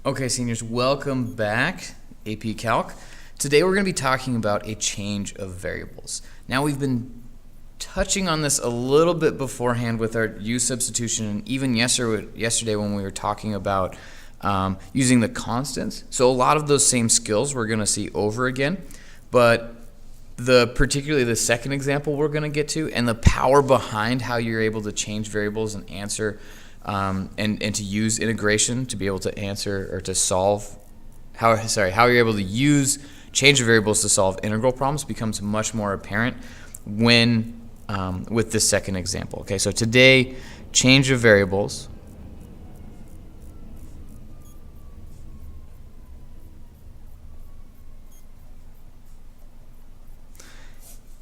Okay, seniors, welcome back, APCalc. Today we're going to be talking about a change of variables. Now we've been touching on this a little bit beforehand with our use substitution, and even yesterday when we were talking about using the constants. So a lot of those same skills we're going to see over again, but particularly the second example we're going to get to, and the power behind how you're able to change variables and answer and to use integration to be able to answer or to solve how you're able to use change of variables to solve integral problems becomes much more apparent when with this second example. Okay, so today, change of variables.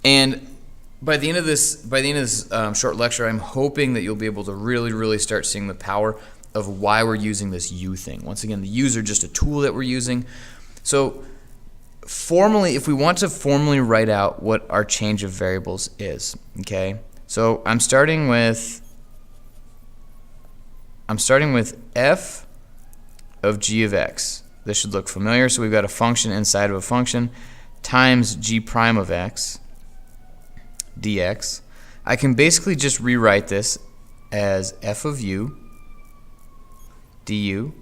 And by the end of this short lecture, I'm hoping that you'll be able to really start seeing the power of why we're using this U thing. Once again, the U's are just a tool that we're using. So formally, if we want to formally write out what our change of variables is, okay? So I'm starting with f of g of x. This should look familiar. So we've got a function inside of a function times g prime of x dx. I can basically just rewrite this as f of u du,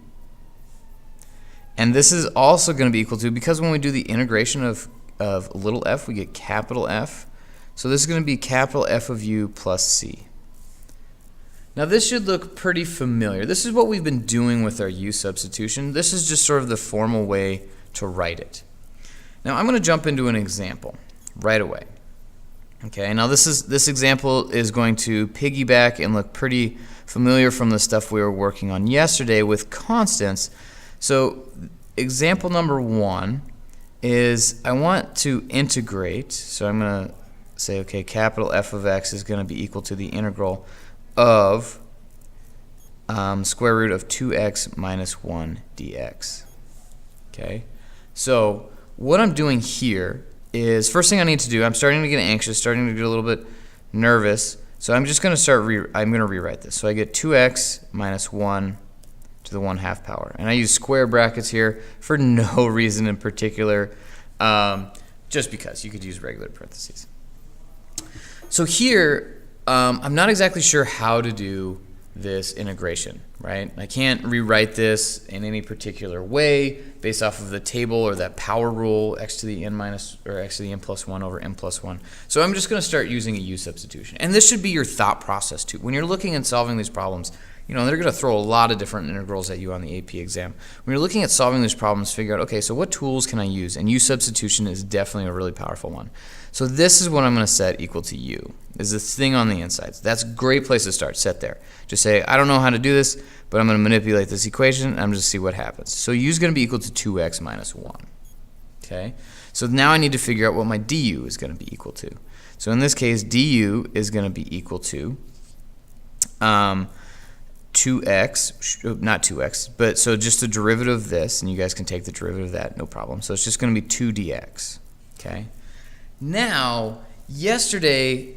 and this is also going to be equal to, because when we do the integration of little f, we get capital F, so this is going to be capital F of u plus c. Now this should look pretty familiar. This is what we've been doing with our u substitution. This is just sort of the formal way to write it. Now I'm going to jump into an example right away. Okay, now this example is going to piggyback and look pretty familiar from the stuff we were working on yesterday with constants. So example number 1 is I want to integrate, so I'm going to say, okay, capital F of x is going to be equal to the integral of square root of 2x minus 1 dx. Okay, so what I'm doing here is, first thing I need to do, I'm starting to get anxious, starting to get a little bit nervous, so I'm just going to I'm going to rewrite this. So I get 2x minus 1 to the 1/2 power. And I use square brackets here for no reason in particular, just because. You could use regular parentheses. So here, I'm not exactly sure how to do this integration, right? I can't rewrite this in any particular way based off of the table or that power rule, x to the n minus, or x to the n plus 1 over n plus 1. So I'm just going to start using a u substitution. And this should be your thought process too. When you're looking and solving these problems, you know, they're going to throw a lot of different integrals at you on the AP exam. When you're looking at solving these problems, figure out, okay, so what tools can I use? And u substitution is definitely a really powerful one. So this is what I'm going to set equal to u, is this thing on the inside. So that's a great place to start. Set there. Just say, I don't know how to do this, but I'm going to manipulate this equation, and I'm just see what happens. So u is going to be equal to 2x minus 1. Okay? So now I need to figure out what my du is going to be equal to. So in this case, du is going to be equal to 2x, not 2x, but so just the derivative of this, and you guys can take the derivative of that, no problem. So it's just going to be 2 dx. Okay? Now, yesterday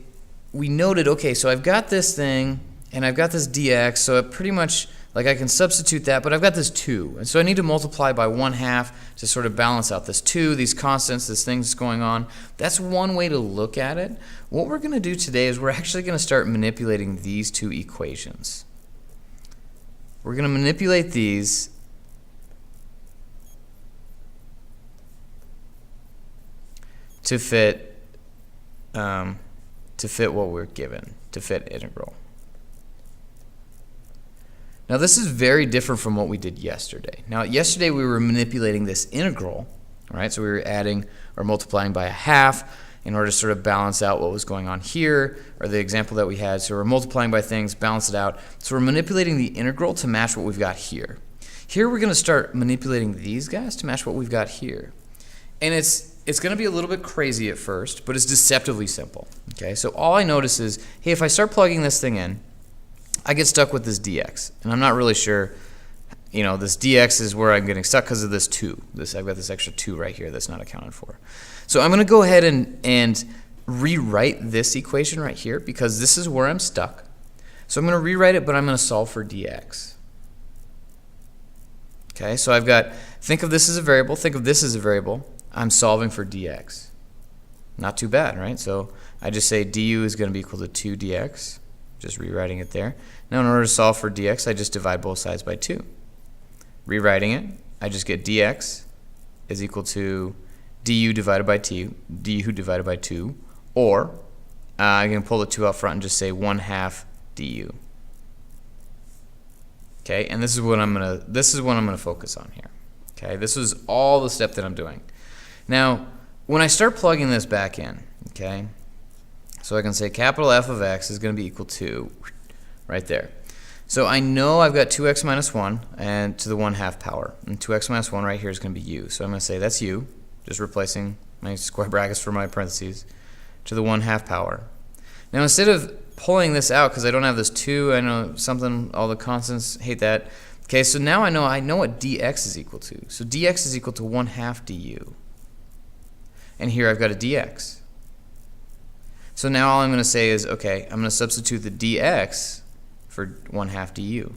we noted, okay, so I've got this thing, and I've got this dx, so it pretty much, like, I can substitute that, but I've got this 2, and so I need to multiply by 1/2 to sort of balance out this 2, these constants, this thing that's going on. That's one way to look at it. What we're going to do today is we're actually going to start manipulating these two equations. We're going to manipulate these to fit what we're given, to fit integral. Now this is very different from what we did yesterday. Now yesterday we were manipulating this integral, right? So we were adding or multiplying by 1/2 in order to sort of balance out what was going on here, or the example that we had. So we're multiplying by things, balance it out. So we're manipulating the integral to match what we've got here. Here we're going to start manipulating these guys to match what we've got here. And it's going to be a little bit crazy at first, but it's deceptively simple. Okay, so all I notice is, hey, if I start plugging this thing in, I get stuck with this dx, and I'm not really sure, you know, this dx is where I'm getting stuck because of this 2. I've got this extra 2 right here that's not accounted for. So I'm going to go ahead and rewrite this equation right here because this is where I'm stuck. So I'm going to rewrite it, but I'm going to solve for dx. Okay, so I've got, think of this as a variable, think of this as a variable. I'm solving for dx. Not too bad, right? So I just say du is going to be equal to 2 dx, just rewriting it there. Now in order to solve for dx, I just divide both sides by 2. Rewriting it, I just get dx is equal to du divided by 2, or I can pull the 2 out front and just say 1/2 du. Okay, and this is what I'm gonna focus on here. Okay, this is all the step that I'm doing. Now, when I start plugging this back in, okay, so I can say capital F of x is going to be equal to, right there. So I know I've got 2x minus 1 and to the 1/2 power, and 2x minus 1 right here is going to be u. So I'm going to say that's u, just replacing my square brackets for my parentheses, to the 1/2 power. Now instead of pulling this out, because I don't have this 2, I know something, all the constants, hate that. Okay, so now I know what dx is equal to. So dx is equal to 1/2 du. And here I've got a dx. So now all I'm going to say is, okay, I'm going to substitute the dx for 1/2 du.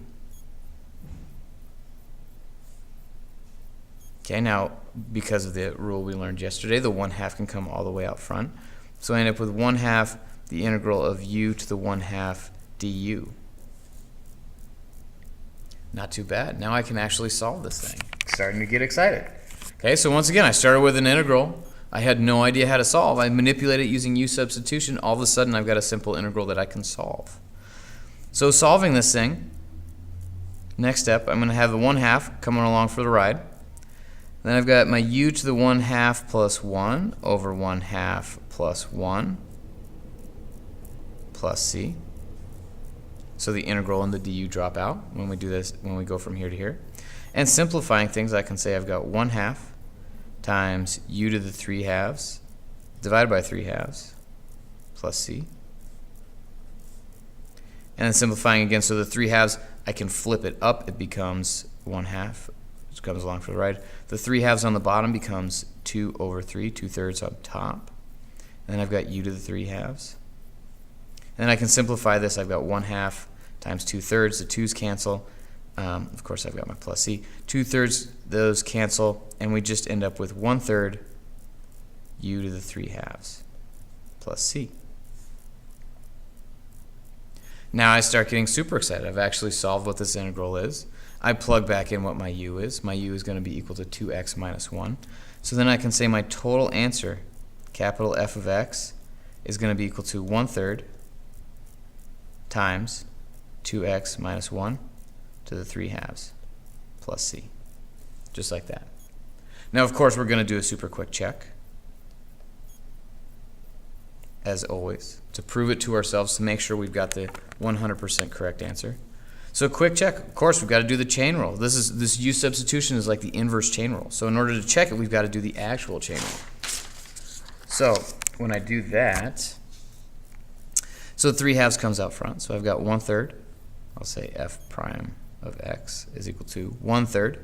Okay, now because of the rule we learned yesterday, the 1/2 can come all the way out front. So I end up with 1/2 the integral of u to the 1/2 du. Not too bad. Now I can actually solve this thing. Starting to get excited. Okay, so once again, I started with an integral. I had no idea how to solve. I manipulated it using u substitution. All of a sudden, I've got a simple integral that I can solve. So solving this thing, next step, I'm going to have the 1/2 coming along for the ride. Then I've got my u to the 1/2 plus 1 over 1/2 plus 1 plus c. So the integral and the du drop out when we do this, when we go from here to here. And simplifying things, I can say I've got 1/2 times u to the 3/2 divided by 3/2 plus c. And then simplifying again, so the 3/2, I can flip it up, it becomes 1/2, which comes along for the ride. The 3/2 on the bottom becomes 2 over 3, 2/3 on top. And then I've got u to the 3/2. And then I can simplify this, I've got 1/2 times 2/3, the 2's cancel. Of course, I've got my plus c. 2/3, those cancel, and we just end up with 1/3 u to the 3/2 plus c. Now I start getting super excited. I've actually solved what this integral is. I plug back in what my u is. My u is going to be equal to 2x minus 1. So then I can say my total answer, capital F of x, is going to be equal to 1/3 times 2x minus 1 to the 3/2 plus c. Just like that. Now, of course, we're going to do a super quick check, as always, to prove it to ourselves, to make sure we've got the 100% correct answer. So quick check, of course, we've got to do the chain rule. This u substitution is like the inverse chain rule. So in order to check it, we've got to do the actual chain rule. So when I do that, so 3/2 comes out front. So I've got 1/3. I'll say f prime of x is equal to 1/3.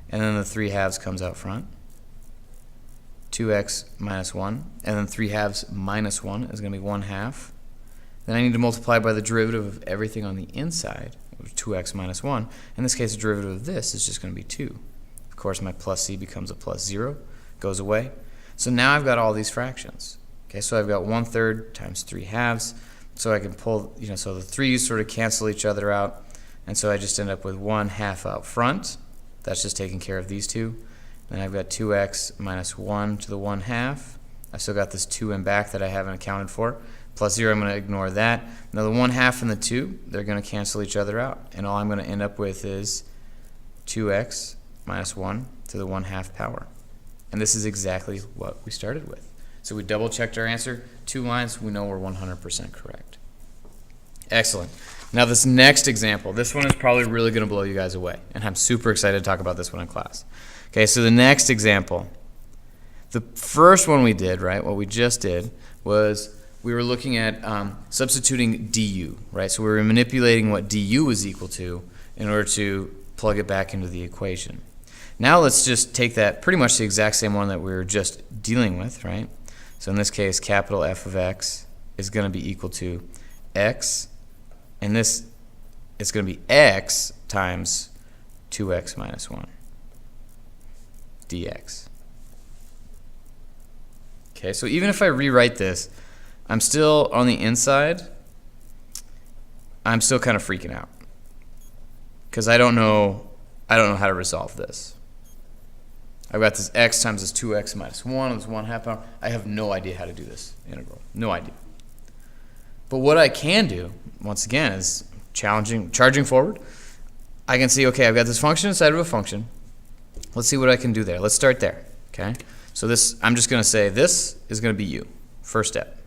And then the 3/2 comes out front. 2x minus 1. And then 3/2 minus 1 is going to be 1/2. Then I need to multiply by the derivative of everything on the inside, 2x minus 1. In this case, the derivative of this is just going to be 2. Of course, my plus c becomes a plus 0, goes away. So now I've got all these fractions. Okay, so I've got 1/3 times 3/2. So I can pull, so the 3's sort of cancel each other out. And so I just end up with 1/2 out front. That's just taking care of these two. Then I've got 2x minus 1 to the 1/2. I've still got this 2 in back that I haven't accounted for. Plus 0, I'm going to ignore that. Now the 1/2 and the 2, they're going to cancel each other out. And all I'm going to end up with is 2x minus 1 to the 1/2 power. And this is exactly what we started with. So we double checked our answer. 2 lines, we know we're 100% correct. Excellent. Now this next example, this one is probably really going to blow you guys away. And I'm super excited to talk about this one in class. Okay, so the next example, the first one we did, right, what we just did was we were looking at substituting du, right? So we were manipulating what du was equal to in order to plug it back into the equation. Now let's just take that, pretty much the exact same one that we were just dealing with, right? So in this case, capital F of x is going to be equal to x, and this, it's going to be x times 2x minus 1 dx. Okay, so even if I rewrite this, I'm still on the inside, I'm still kind of freaking out because I don't know how to resolve this. I've got this x times this 2x minus 1, this 1/2 power. I have no idea how to do this integral. No idea. But what I can do, once again, is charging forward. I can see, okay, I've got this function inside of a function. Let's see what I can do there. Let's start there, okay? So this, I'm just going to say this is going to be u, first step.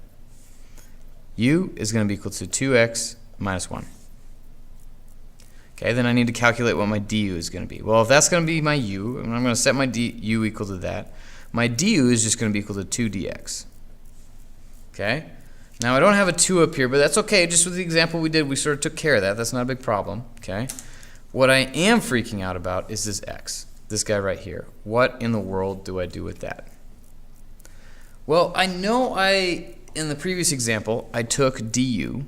U is going to be equal to 2x minus 1. Okay, then I need to calculate what my du is going to be. Well, if that's going to be my u, and I'm going to set my du equal to that, my du is just going to be equal to 2 dx. Okay? Now, I don't have a 2 up here, but that's okay. Just with the example we did, we sort of took care of that. That's not a big problem. Okay? What I am freaking out about is this x, this guy right here. What in the world do I do with that? Well, I know in the previous example, I took du,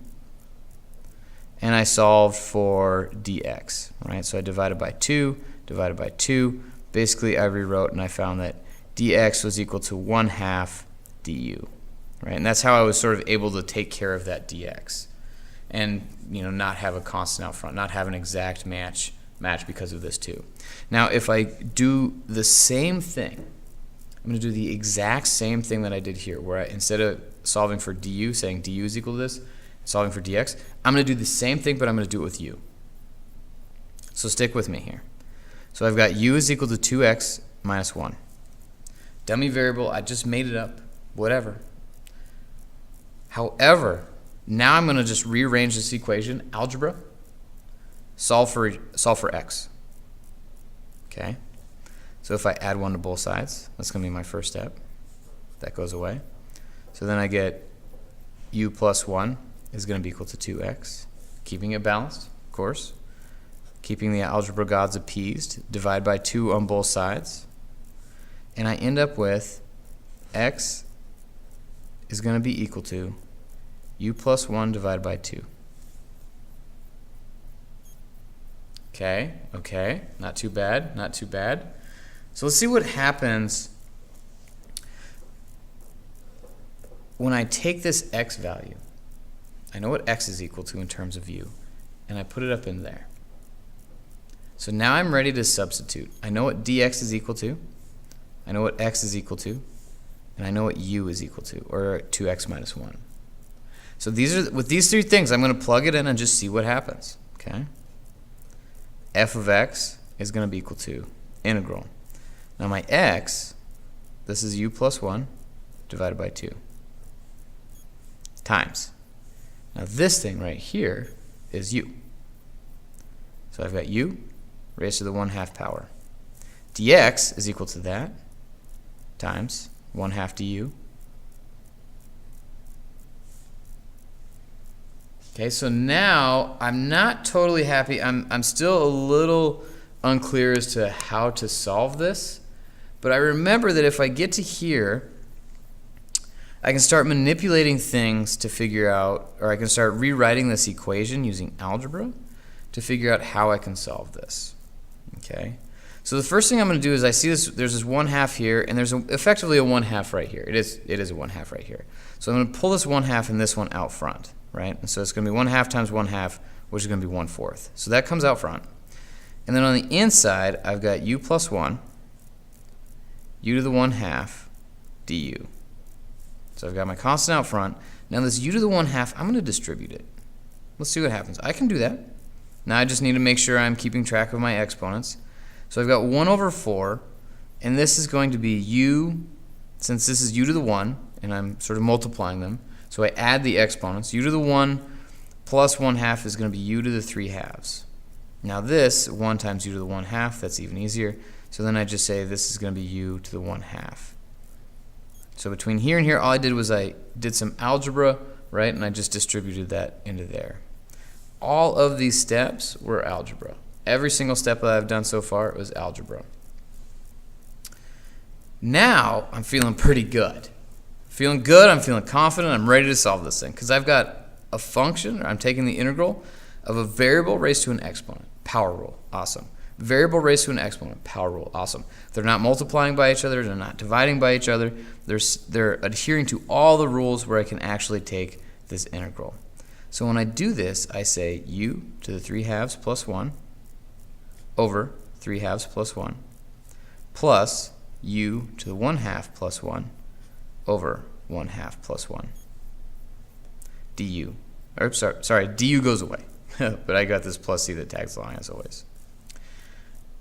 and I solved for dx, right? So I divided by 2, divided by 2. Basically, I rewrote and I found that dx was equal to 1/2 du, right? And that's how I was sort of able to take care of that dx and, not have a constant out front, not have an exact match because of this 2. Now, if I do the same thing, I'm going to do the exact same thing that I did here, where instead of solving for du, saying du is equal to this, solving for dx, I'm going to do the same thing, but I'm going to do it with u. So stick with me here. So I've got u is equal to 2x minus 1. Dummy variable, I just made it up, whatever. However, now I'm going to just rearrange this equation, algebra, solve for x. Okay? So if I add 1 to both sides, that's going to be my first step. That goes away. So then I get u plus 1 is going to be equal to 2x. Keeping it balanced, of course. Keeping the algebra gods appeased. Divide by 2 on both sides. And I end up with x is going to be equal to u plus 1 divided by 2. Okay, not too bad, not too bad. So let's see what happens when I take this x value. I know what x is equal to in terms of u, and I put it up in there. So now I'm ready to substitute. I know what dx is equal to, I know what x is equal to, and I know what u is equal to, or 2x minus 1. So with these 3 things, I'm going to plug it in and just see what happens. Okay? F of x is going to be equal to integral. Now my x, this is u plus 1 divided by 2 times. Now this thing right here is u. So I've got u raised to the 1/2 power. dx is equal to that times 1/2 du. Okay, so now I'm not totally happy. I'm still a little unclear as to how to solve this, but I remember that if I get to here, I can start manipulating things to figure out, or I can start rewriting this equation using algebra to figure out how I can solve this. Okay, so the first thing I'm going to do is I see this. There's this 1/2 here, and there's effectively a 1/2 right here. It is a 1/2 right here. So I'm going to pull this 1/2 and this one out front, right? And so it's going to be 1/2 times 1/2, which is going to be 1/4. So that comes out front. And then on the inside, I've got u plus 1, u to the 1/2 du. So I've got my constant out front. Now this u to the 1/2, I'm going to distribute it. Let's see what happens. I can do that. Now I just need to make sure I'm keeping track of my exponents. So I've got 1/4, and this is going to be u, since this is u to the 1, and I'm sort of multiplying them. So I add the exponents. U to the 1 plus 1/2 is going to be u to the 3/2. Now this, 1 times u to the 1/2, that's even easier. So then I just say this is going to be u to the 1/2. So between here and here, all I did was I did some algebra, right, and I just distributed that into there. All of these steps were algebra. Every single step that I've done so far was algebra. Now I'm feeling pretty good. Feeling good, I'm feeling confident, I'm ready to solve this thing because I've got a function, or I'm taking the integral of a variable raised to an exponent. Power rule, awesome. Variable raised to an exponent, power rule, awesome. They're not multiplying by each other, they're not dividing by each other, they're adhering to all the rules where I can actually take this integral. So when I do this, I say u to the 3/2 plus 1 over 3/2 plus 1 plus u to the 1/2 plus 1 over 1/2 plus 1 du. Or sorry, du goes away. But I got this plus c that tags along as always.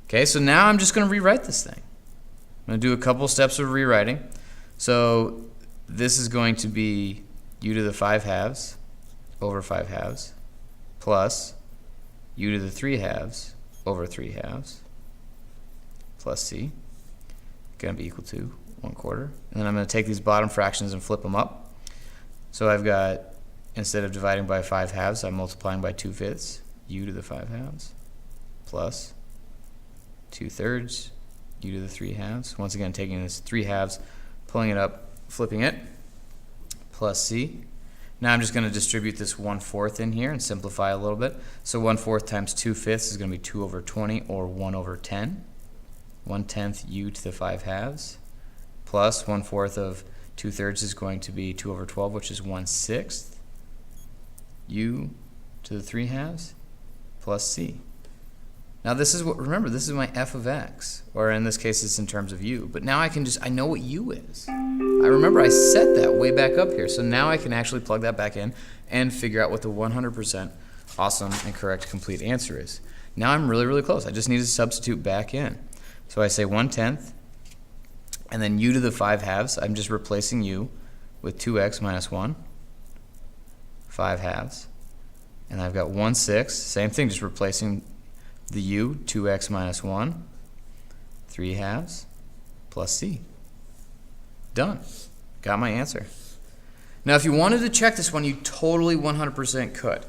Okay, so now I'm just going to rewrite this thing. I'm going to do a couple steps of rewriting. So this is going to be u to the 5/2 over 5/2 plus u to the 3/2 over 3/2 plus c, going to be equal to 1/4. And then I'm going to take these bottom fractions and flip them up. So I've got, instead of dividing by 5/2, I'm multiplying by 2/5, u to the 5/2 plus 2/3 u to the 3/2. Once again, taking this 3/2, pulling it up, flipping it, plus c. Now I'm just going to distribute this 1/4 in here and simplify a little bit. So 1/4 times 2/5 is going to be 2 over 20 or 1 over 10. 1/10 u to the 5/2 plus 1/4 of 2/3 is going to be 2 over 12, which is 1/6 u to the 3/2 plus c. Now this is what, remember, this is my f of x, or in this case it's in terms of u, but now I can I know what u is. I remember I set that way back up here, so now I can actually plug that back in and figure out what the 100% awesome and correct complete answer is. Now I'm really, really close. I just need to substitute back in. So I say 1/10, and then u to the 5/2, I'm just replacing u with 2x minus 1, 5/2, and I've got 1/6, same thing, just replacing the u, 2x minus 1, 3/2 plus c. Done. Got my answer. Now if you wanted to check this one, you totally 100% could.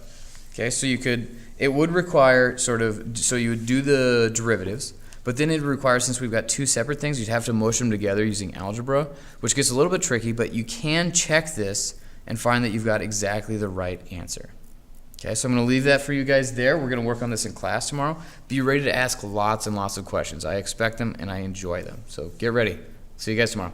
Okay, so you could, it would require sort of, so you would do the derivatives, but then it would require, since we've got two separate things, you'd have to mush them together using algebra, which gets a little bit tricky, but you can check this and find that you've got exactly the right answer. Okay, so I'm going to leave that for you guys there. We're going to work on this in class tomorrow. Be ready to ask lots and lots of questions. I expect them and I enjoy them. So get ready. See you guys tomorrow.